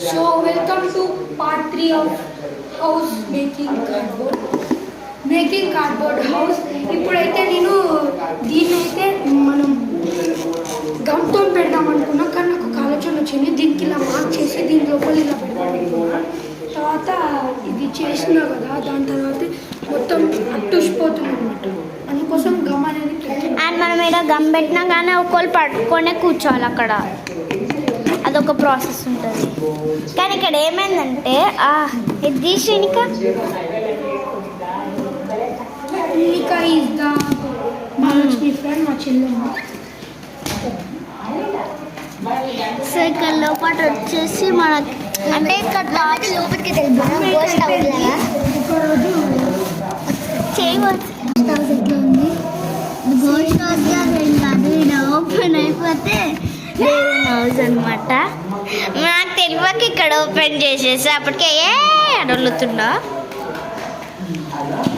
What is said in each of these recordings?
So welcome to part 3 of house making cardboard. Making cardboard house. ఇప్పుడైతే నేను దీన్ని అయితే మనం గమ్తో పెడదాం అనుకున్నా, కానీ నాకు ఒక ఆలోచన వచ్చింది. దీనికి ఇలా మార్క్ చేసి దీని లోపల ఇలా పెడదాం అనుకున్నా. తర్వాత ఇది చేసినా కదా, దాని తర్వాత మొత్తం అట్టుసిపోతుంది అనమాట. అందుకోసం గమ్ అనేది అండ్ మనం ఇక్కడ గమ్ పెట్టినా కానీ ఒకళ్ళు పట్టుకొనే కూర్చోవాలి అక్కడ, అదొక ప్రాసెస్ ఉంటుంది. కానీ ఇక్కడ ఏమైందంటే ఇది తీసినిక ఈజ్ ద మహాలక్ష్మి ఫ్రెండ్, మా చెల్లెమ్మ. సో ఇక్కడ లోపల వచ్చేసి మనకి అంటే ఇక్కడ లోపలికి చేయవచ్చు. ఎట్లా ఉంది గోస్ట్ హౌస్ కాదు, ఇక్కడ ఓపెన్ అయిపోతే హౌస్ అనమాట. నాకు తెలియక ఇక్కడ ఓపెన్ చేసేసి అప్పటికే అడుగుతుండా.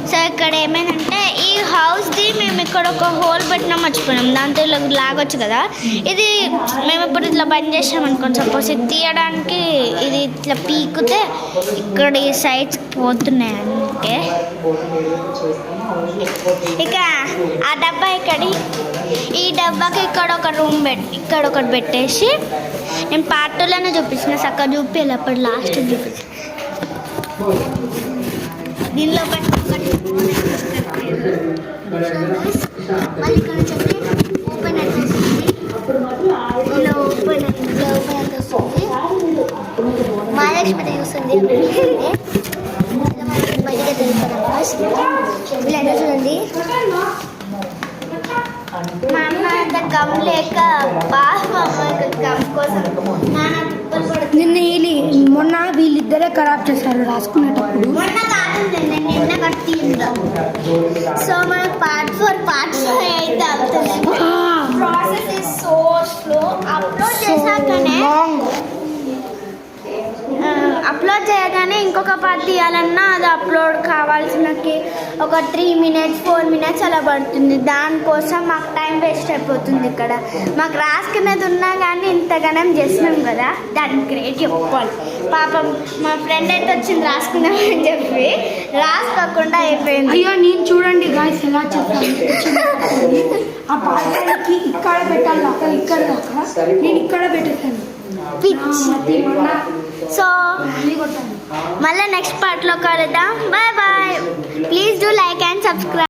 సో ఇక్కడ ఏమైందంటే ఈ హౌస్ది మేము ఇక్కడ ఒక హోల్ పెట్టినా మర్చిపోయినాం, దాంతో ఇలా లాగొచ్చు కదా. ఇది మేము ఇప్పుడు ఇట్లా బంద్ చేసాం అనుకోండి, సపోజ్ ఇది తీయడానికి ఇది ఇట్లా పీకితే ఇక్కడ ఈ సైడ్స్ పోతున్నాయి. అందుకే ఇక ఆ డబ్బా ఈ డబ్బాకి ఇక్కడ ఒక రూమ్ ఇక్కడ ఒకటి పెట్టేసి నేను పార్ట్ 2లోనే చూపించిన, చక్కగా చూపించాలి. అప్పుడు లాస్ట్ చూపించి దీనిలో మళ్ళీ ఇక్కడ వచ్చి ఓపెన్ అయితే వస్తుంది. ఇలా ఓపెన్ అయితే వస్తుంది. మహాలక్ష్మి చూస్తుంది బయటగా తెలుస్తుంది. ఇలా చూడండి, మా అమ్మ అంత గమ్ లేక బాగా గమ్ కోసం మొన్న వీళ్ళిద్దరే ఖరాబ్ చేశారు రాసుకునేటప్పుడు. మొన్న కాదు నిన్న కట్టిందా. సో మన పార్ట్ 4 అయితే అవుతుంది. Process is so slow. Upload చేయగానే ఇంకొక పార్ట్ తీయాలన్నా అది అప్లోడ్ కావాల్సినకి ఒక 3 minutes 4 minutes అలా పడుతుంది. దానికోసం మాకు టైం వేస్ట్ అయిపోతుంది. ఇక్కడ మాకు రాసుకునేది ఉన్నా కానీ ఇంతగానం చేసినాం కదా, దాన్ని గ్రేట్ చెప్పుకోవాలి. పాపం మా ఫ్రెండ్ అయితే వచ్చింది రాసుకున్నామని చెప్పి రాసుకోకుండా అయిపోయింది. అయ్యో నేను చూడండి గాయస్ ఎలా చేస్తాను. ఆ పాత్రకి ఇక్కడ పెట్టాలి, అక్కడ ఇక్కడ దాకా నేను ఇక్కడ పెట్టేసాను. సో మళ్ళీ నెక్స్ట్ పార్ట్లో కలుద్దాం. Bye bye. Please do like and subscribe.